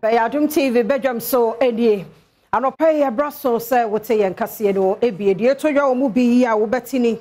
Adom TV Badwam so edie anopa ye braso se wote ye nkase no ebie die to dwa omu bi ya wo betini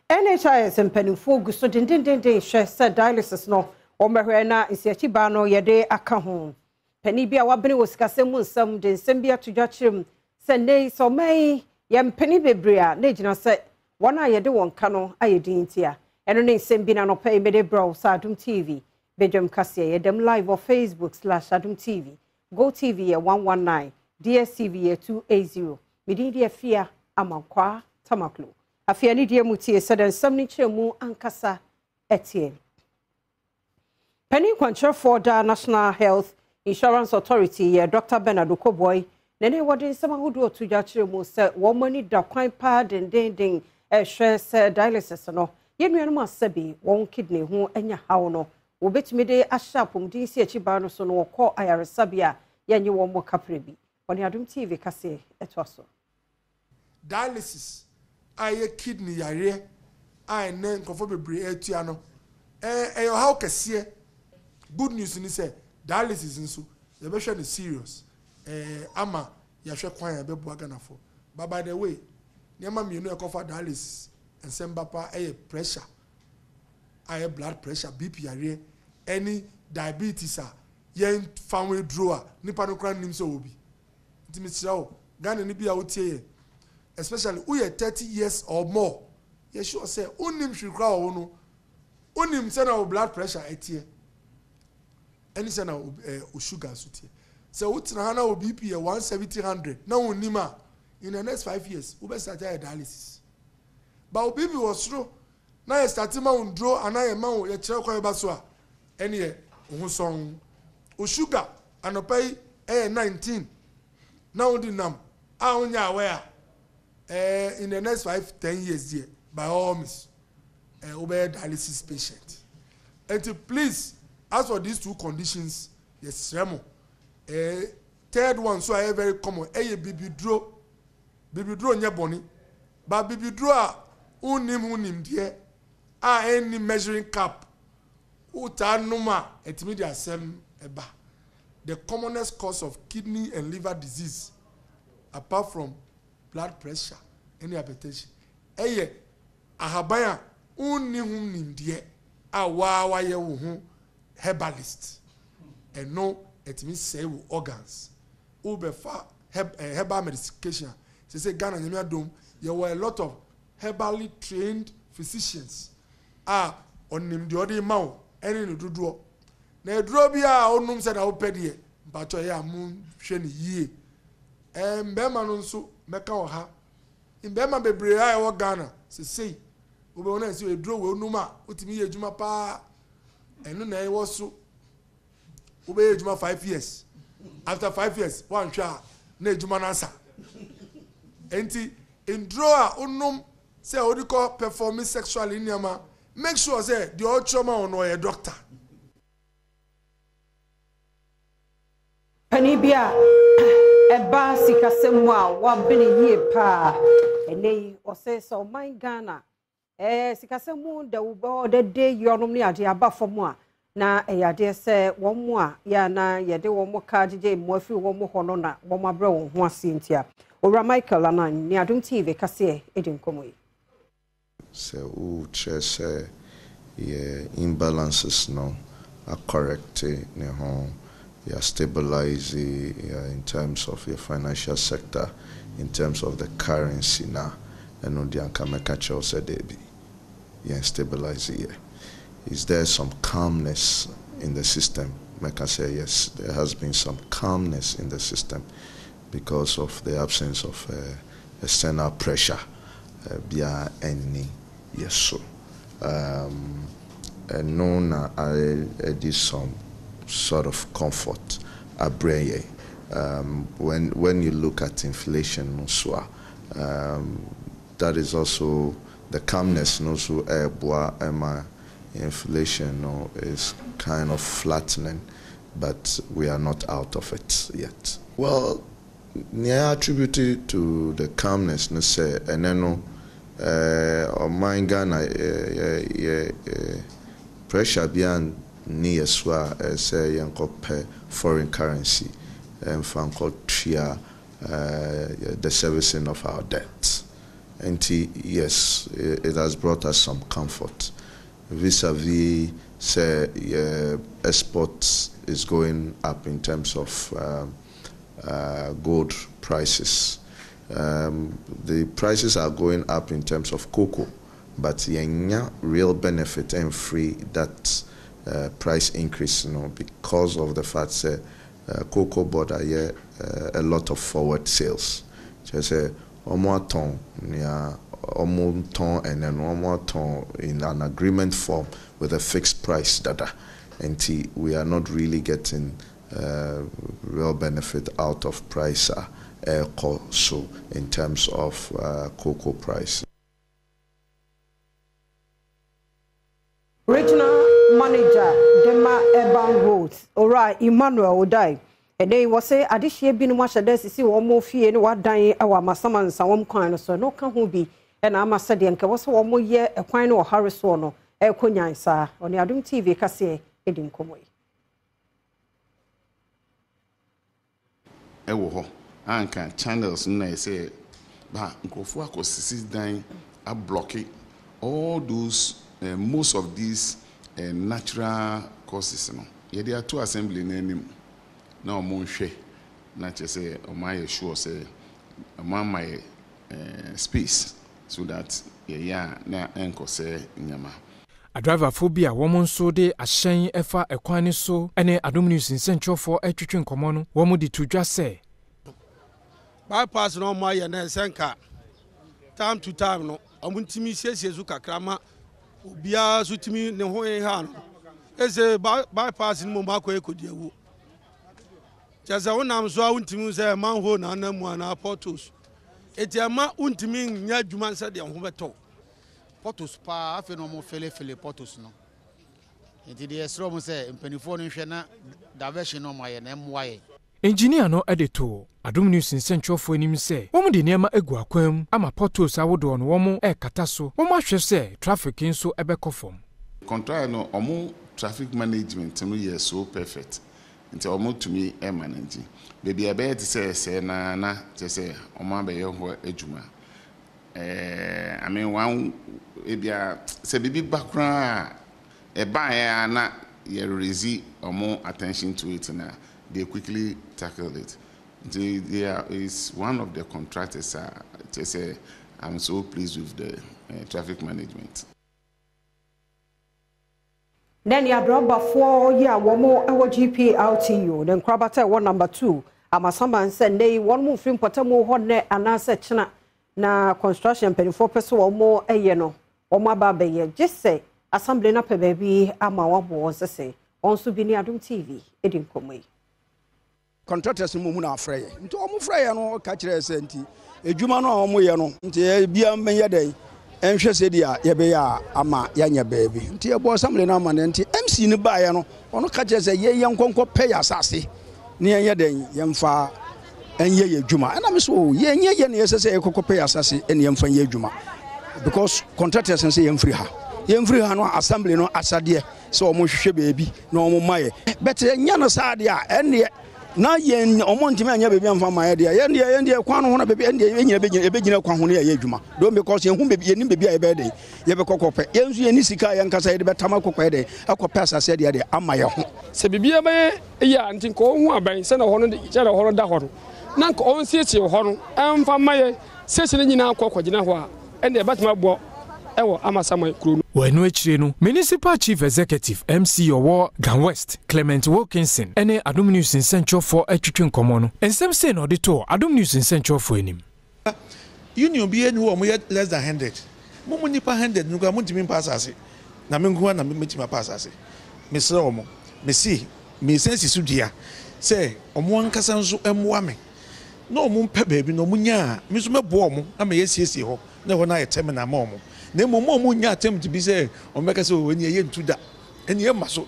NHIS mpanimfo gu so dindindin hwe se dialysis no o mehwe na nsiachi ba no ye de aka ho pani bia wabene wo sikasem nsam de nsem bia to dwa chirem se nei so mai ye mpani bebre a na gina se wona ye de won ka no ayedin tia eno ne nsem bi na anopa ye mede bro sa Adom TV Badwam Kasia, Yedem live on Facebook/Adom TV, Go TV 119, DSTV 280, Medidi Afia Amankwa Tamaklo. Afia ni dia mutie said and some niche mu ankasa etie. Penny Kwancha for the National Health Insurance Authority, Dr. Bernard Okoboy, nene wadi sama hudu to jachire mu se womani da kwan pa den share dialysis no. Yenu yanu sebi won kidney hu enya hawo no. Wobetumi de ashapum din si achiba no so no wokọ ayaresabia yenye wo mo kaprebi oni Adom TV kase etwaso dialysis aye kidney yare ai ne nkofo bebre atua no how kese good news ni say dialysis nso ye be hwe ne serious ama ya hwe kwan ya be bo aganafo but by the way niam mienu ekofa dialysis ensem pa pressure high blood pressure, BP yare, any diabetes yen family drawer, nipa no kran nim so obi. Ntimisiao, Ghana ni bi a wotie, especially who are 30 years or more. You sure say unim shukra ono, unim say na blood pressure etie. Any say na sugar sutie. So utina hana o BP 170-100. Na unima in the next 5 years, ube start dialysis. But BP was true. Na ye start ma undro anaye ma ye kire kwa ba so a ene ye ohunson o sugar anopai 19 na undi nam a unya aware in the next 5-10 years there by all means obey dialysis patient. And please, as for these two conditions, yes remo third one so I very common bibidro nya boni but bibidro a unim there any measuring cup utanuma etimidia sem eba. The commonest cause of kidney and liver disease apart from blood pressure and hypertension ahabaya unihum nimdie awawa ye wo herbalist and no etimi say organs ubefa herbal medication say Ghana nyame adom there were a lot of herbally trained physicians onim de odi ma wo ene no dodo na eduro bia onum se na wo pedie mpacho ye amun hwe ne yie mbema no nso meka wo ha mbema bebre a wo Ghana sesei obe wona se eduro we onum a otimi ye adwuma pa eno na e wo so obe ye adwuma 5 years after 5 years one hwa na adwuma na asa enti enduro a onum say odiko performing sexually niama make sure say the old trauma on a doctor. Panibia eba sikasemu a wabene yie pa enei o say so my Ghana sikasemu da wo de day yonom ne ade aba fam a na eyade se won mu a ya na yede won mo ka gege mo afiri won mo hono na won mabre won ho asentia Ora Michael anan ni Adom TV kase edin komoyi. So say imbalances no are corrected, you stabilize in terms of your financial sector, in terms of the currency now, and on the ankamekacho said debi, you stabilize here. Is there some calmness in the system? Like I say, yes, there has been some calmness in the system because of the absence of external pressure. Bia any yes so and known I did some sort of comfort when you look at inflation that is also the calmness inflation is kind of flattening, but we are not out of it yet. Well, I attribute it to the calmness, and then my Ghana pressure beyond ni yeswa say yanko pay foreign currency and fanko tria the servicing of our debt. And yes, it has brought us some comfort. Vis-a-vis, say, exports is going up in terms of gold prices. The prices are going up in terms of cocoa, but yenya real benefit and free that price increase, because of the fact that cocoa board are a lot of forward sales. Just say almost ton, almost ton, and then almost ton in an agreement form with a fixed price data, and we are not really getting real benefit out of price so in terms of cocoa price. Regional Manager Dema Urban Roads, alright, Emmanuel Odai. And they was say addition been much as see one more fee and what dying our Massaman some kind so no can who be and I must say the uncle was 1 more year a quine or Harrisono, a Konya, sir, on the Adom TV Cassie, Edim Comway. Ewo anka channels na say ba nkofo akosisi dan a blocking all those most of these natural causes no ye dey to assembly na anim na omo nhwe na che say omo aye sure say omo my space so that ye ya na enko say nyama a driver phobia woman so de ahyen efa ekwan so ene Adom News nsentro for etwetwe nkomo no womo di to dwa say bypass no my na senka time to time no omuntimi siesie zu kakrama obia sutimi ne ho ha no eze bypass no mo akọ ekodiawu jaza wonam so awuntimi say manhole na anamu na portos etiama untimi nya adwuma nsa de ho beto portos pa afi no mo fele portos no enti de esro mo say mpanifo no hwe na diversion no ma ye na emwaye engineer no edito Adom News nsentro for enim say womo de niam egu akwam ama portos awodo no womo kata so womo ahwe say traffic nso ebekofom control no omo traffic management no ye so perfect nti omo tumi manage baby abet say na say omo abaye ho adwuma I mean one ebia say bibi bakra e ban na ye raise omo attention to it na they quickly tackle it. There is one of the contractors. They say, I'm so pleased with the traffic management. Then you brought 4 year one more our GP LTU. Then Krabata 1 number 2. Amasama said they one more film potamo honne and answer china na construction penny 4% or more a yeno or my baby. Just say assembly na pe baby ama was say on Subini Adom TV. Edim Komwe. Contractors mu na afrɛ nti omo frɛ no ka kyerɛ senti edwuma no omo ye no nti bia menye den enhwɛ sɛ dia ye be ya ama ya nya baabi nti e bo assembly na ama nti MC ni ba ye no ono ka kyerɛ sɛ ye nkonko pɛ ya asase ne ye den ye mfa enye ye adwuma na me so ye nye ye ne ye sɛ ye kokko pɛ ya asase ene ye mfa ye adwuma because contractors say ye mfiri ha no assembly no asade sɛ omo hwehwɛ baabi na omo maye but nya no saade a ene na yen omontimi anya bebi amfa maye dia yen dia kwan ho na bebi yen dia ebegina kwan ho na ye adwuma do because yen hu bebi yen bebi a ebe dey ye be kokopɛ yen su yen sika yen kasa ye de betama kokopɛ dey akopɛ asase dia de ama ye ho se bebi ebe ya ntin ko hu aban se na ho no je na ho no da ho no na nka on siesie ho no amfa maye siesie nyina akokɔgina ho a ende betama bɔ ewo amasama kuro wenu echire no municipal chief executive MC Owo Gan West Clement Wilkinson ene Adom News nsentro for atwetwe nkomo no ensem say no de to Adom News nsentro for enim union bi enu wo mo less than 100 mo nipa 100 nuka mo ntimi pass ase na me nko na me metima pass ase me sere wo mo me si me sensi su dia say omo ankasa nso emwa me na omo mpa baabi na omo nya me so mebo omo na me yesiesie ho na ho na yetem na ma omo na momo nya attempt bi say o meka say o ni ye ntuda eni e maso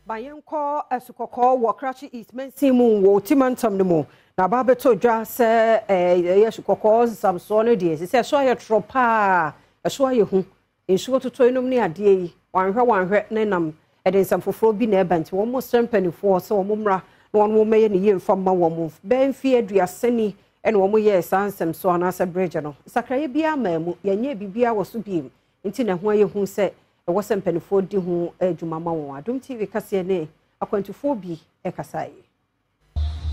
bayenko esukoko wo krachi east mensimu wo timantam nemu na ba beto dwa se ye sukoko samso no de se so ye tropa so ye hu nsuo toto enum ne ade yi wanhwɛ ne nam ede nsamfoforo bi na eba nti wɔn mo sempanifoɔ sɛ wɔn mmra na wɔn mo mɛyɛ ne yie mfa ma wɔn mo bɛnfi aduasani ɛna wɔn yɛ sansem so anasa bridge no sakraye bia maamu yɛnyɛ bibia wɔ so biem nti na ho ayɛ hu sɛ ɛwɔ sempanifoɔ di ho adwuma ma wɔn Adom TV kaseɛ ne akwantufoɔ bi ɛkasae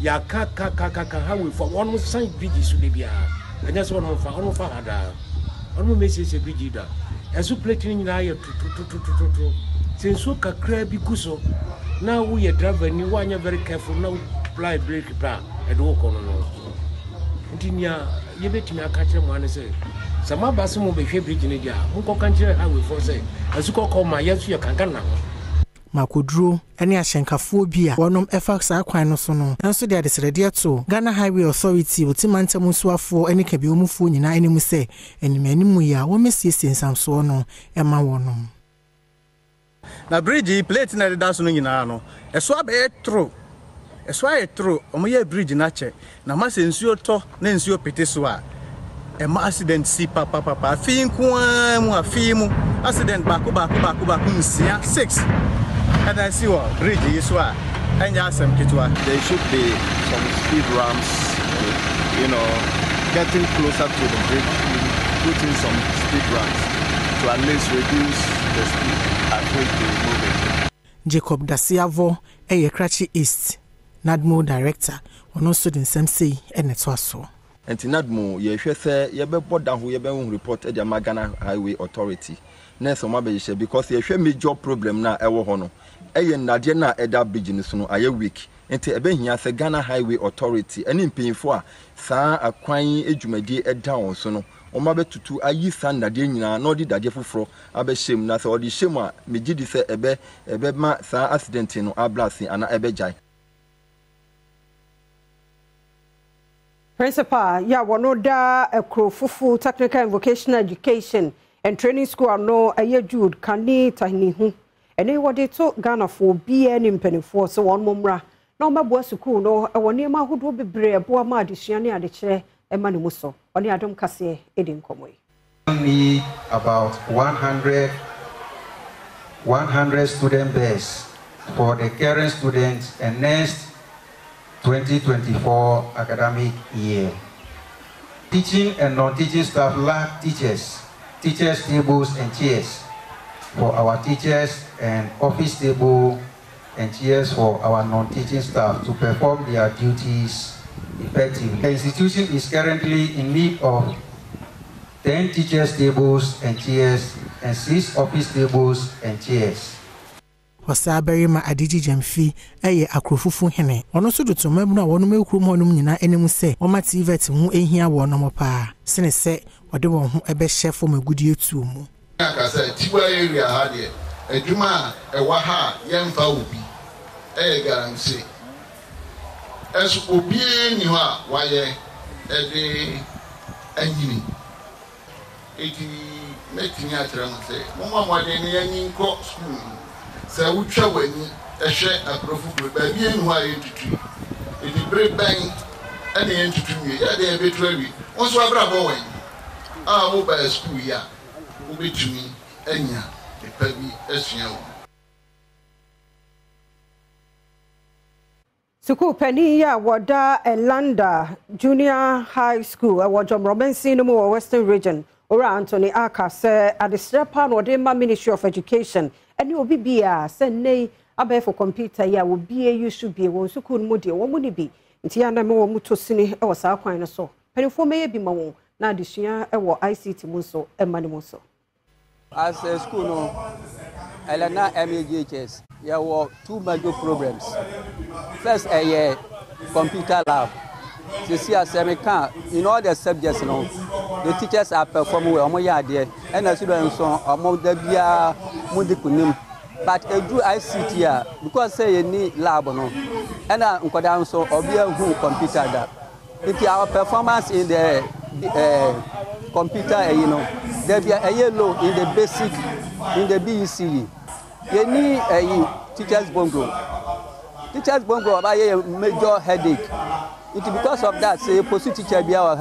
ya ka ha we for one sign bridge so de bia ɛnyɛ sɛ wɔn fa hada wɔn message bridge da ɛso plate ni nyinaa yɛ tututututu senso kakra bi kuso na wo yɛ driver ni wo anya very careful na apply brake pa ɛdo ko no ntinya yɛbɛtumi aka kyerɛ mo ane sɛ sama base mo behwɛ bridge ni dia mo kɔ kan kyerɛ highway for sɛ ɛso kɔ ma yɛso yɛ kankan na Makoduro ene ahyenkafoɔ bi a wɔnom ɛfa saa kwan no so no nso de adesrɛdeɛ to Ghana Highway Authority otimantam nsuafoɔ ene ka biomufoɔ nyinaa anim sɛ animanimu yi a wɔmesiesie nsamsoɔ no ɛma wɔnom na bridge plate na da so no nyinaa no ɛso abɛyɛ tro ɛso ayɛ tro ɔmo bridge na kyɛ na ma sɛ nsuo tɔ na nsuo pete so a ɛma accident si papa afin kwa mu afin mu accident baako nsia 6 and I see what bridge is what and there should be some speed ramps, getting closer to the bridge, putting some speed ramps to at least reduce the speed at which they move it. Jacob Dasiavo, Krachi East, NADMO director, on also the same say and it's also. And in NADMO, ye say ye be board down who ye be report at the Ghana Highway Authority. Next on because ye share major problem na ewo hono. Eyen nadie na eda bridge no aye week. Enti ebe hia se Ghana Highway Authority eni mpanyfo a saa akwan edwumadie eda on so no. Oma betutu ayi san nadie nyina na odi dade foforo abɛhyem na sɛ odi hyem a megidi sɛ ebe ma saa accident no ablase ana ebe jai. Principal ya wono da Ekrofufu Technical and Vocational Education and Training School no aye Jude kani tahini hu ene wode to Ghana for bia ni mpanifo so won momra na omabo school no e woni ma hodo bebre ebo ma adesua ne adekere e ma ne muso oni Adom kase edi nkomoi. Need about 100 student beds for the current students and next 2024 academic year. Teaching and non-teaching staff lack teachers tables and chairs for our teachers and office table and chairs for our non-teaching staff to perform their duties effectively. The institution is currently in need of 10 teachers tables and chairs and 6 office tables and chairs. Wasaberi ma adiji jamfi eye Akrofufu hene ono so do tomamu na wono mekurum honum nyina enim se o ma TVET hu ehia wono mo pa sene se wode won ho ebe chefo magudie tu mu aka se tiwa area ha de adwuma ewa ha yemfa obi guarantee es obi ni ho a waye ede anyini eti metini atra mo se mo ma de ne anyi nko school se wutwa wani ehwe Akrofufu ba bi enu ha yetutu edi bre ban ene yentutu wie ya de betu awi onso abrabo wan a wo ba school ya wo betumi anya epa bi asua wo. Suku Penny ya wada Elanda Junior High School Jom Robinson no Western Region ora Anthony Aka say at the Strepa no de Ministry of Education eni obi bia say nei abe for computer ya wo bia you should be won suku no de wo mu ni bi nti ya na me wo muto sini e wo saa kwan no so penifo me bi ma won na adesua e wo ICT mu so e ma ne mu so. As a school no Elena MAGHS there were 2 major problems. First a computer lab. You see as in all the subjects no the teachers are performing well there and the students so the bia mudikunim but a do ICT because say you need lab no and nkoda so obia who computer that if our performance in the computer there be a yellow in the basic in the BEC you need a teachers bongo about a major headache because of that, say pursue teacher be our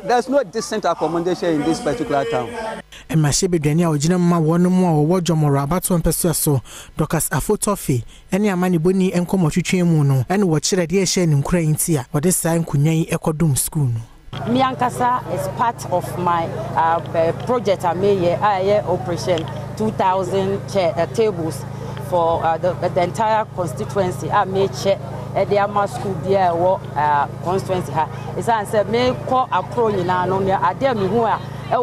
there's no decent accommodation in this particular town. And my shebe denia ojina ma wonu mo wo jomoro abato mpese so Docas Afotofe ene amani boni enkomo twetwe mu no ene wo kire de ehye ne nkura nti a wode sai nkunyan ekodum school no. Miankasa is part of my project I made here, operation 2,000 tables for the entire constituency. I made check at the Ama school there constituency. It's answer me call a pro in I dare me who are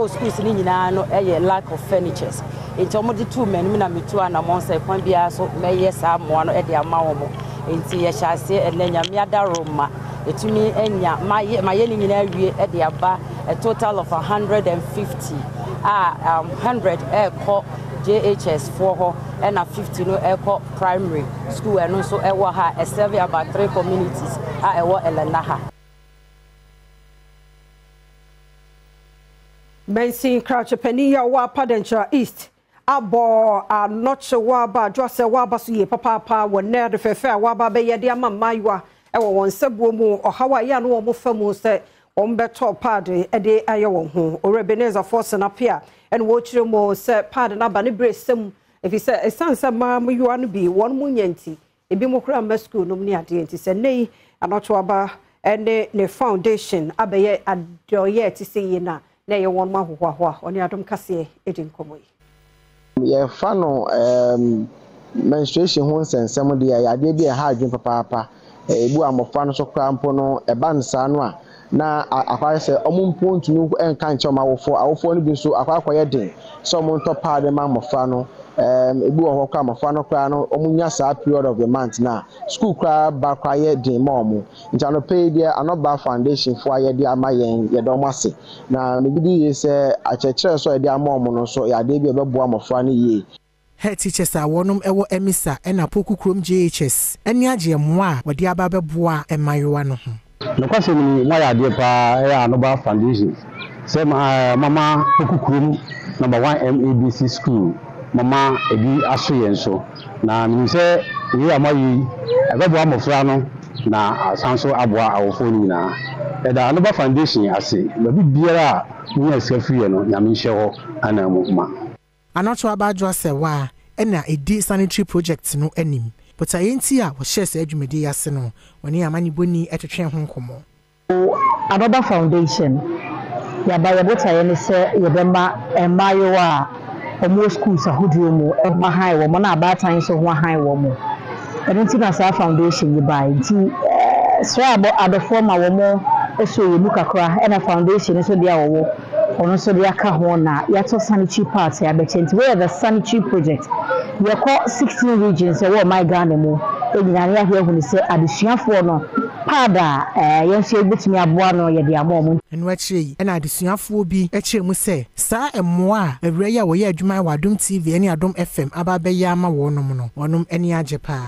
schools in a lack of furnitures. It's almost 2 men, me 2 and a month, point be so may yes, I'm one at the Amao. In shall say and then Yamiada Roma. It to me my yelling in area at the Abba a total of 150 100 airport JHS 4 and a 50 no airport primary school and also a survey about 3 communities Elenaha. Mensin Crouch Penia wa Padencha East. Abo not sure waba Jose waba suye papa when near the fair waba be yadiama maiwa. Ewo won sebuo mu Hawaii no mo famu se on beto pade ede ayo ho Orebeneza force na pia and wo chire mo se pade na ba ne bresem if he say esansa ma mu yuanu bi won mu nyanti ebi mo kura ma school no ni ade nti se nei anoto aba ene ne foundation abeye adoye ti se yina na ye won ma hohoa oni Adom kase edin komoyi ye fa no menstruation ho nsensem de ya ade bi ha adwen papa ebu amofa no so krampo no ebansa no a na akwa se omumpo ntunu enka nche awofo no bi so akwa ye den so omonto paade ma amofa no ebu wo kwa amofa no kwa no omunya sa period of the month na school kwa ba kwa ye den ma omo ncha no pay dia anoba foundation for ye dia ama ye do mase na me bi ye se achechire so ye dia ma omo no so ya de bi ebebo amofa no ye. Head teachers are one ewo emisa and a poku krom JHS. Any aje mwa wadi ababe boa emayowa no ho. No kwase ni mwa ya de pa e anoba foundation. Say mama poku krom number 1 MABC school. Mama ebi aso yen so. Na mi say we amayi abebo amofra no na asanso aboa awofo ni na. E da anoba foundation ase. Babi biara ni asefie no nyame hye ho ana ma. Anoto abadwa se wa ena edi sanitary project no anim but ayenti a wo share se adwumedi yase no woni amani boni etwetwe ho nkomo Anoba foundation ya ba yebota ye ne se yebema emayo a omo schools ahodio mu ema hai wo mo na abatan so ho hai wo mo enti na sa foundation yi ba enti so adofo ma wo mo eso ye mu kakra ena foundation so dia wo ono so dia ka ho na yato sanitary part ya bechenti we the sanitary project we call 16 regions we my Ghana mu enyina ya hwe hu se adesuafo no pada yenso ebetimi aboa no ye dia mo enu akire ena adesuafo bi akire mu se sa emmoa awura ya wo ye adwuma wa Adom TV ene Adom FM aba be ya ma wo no no wonom eni ajepa.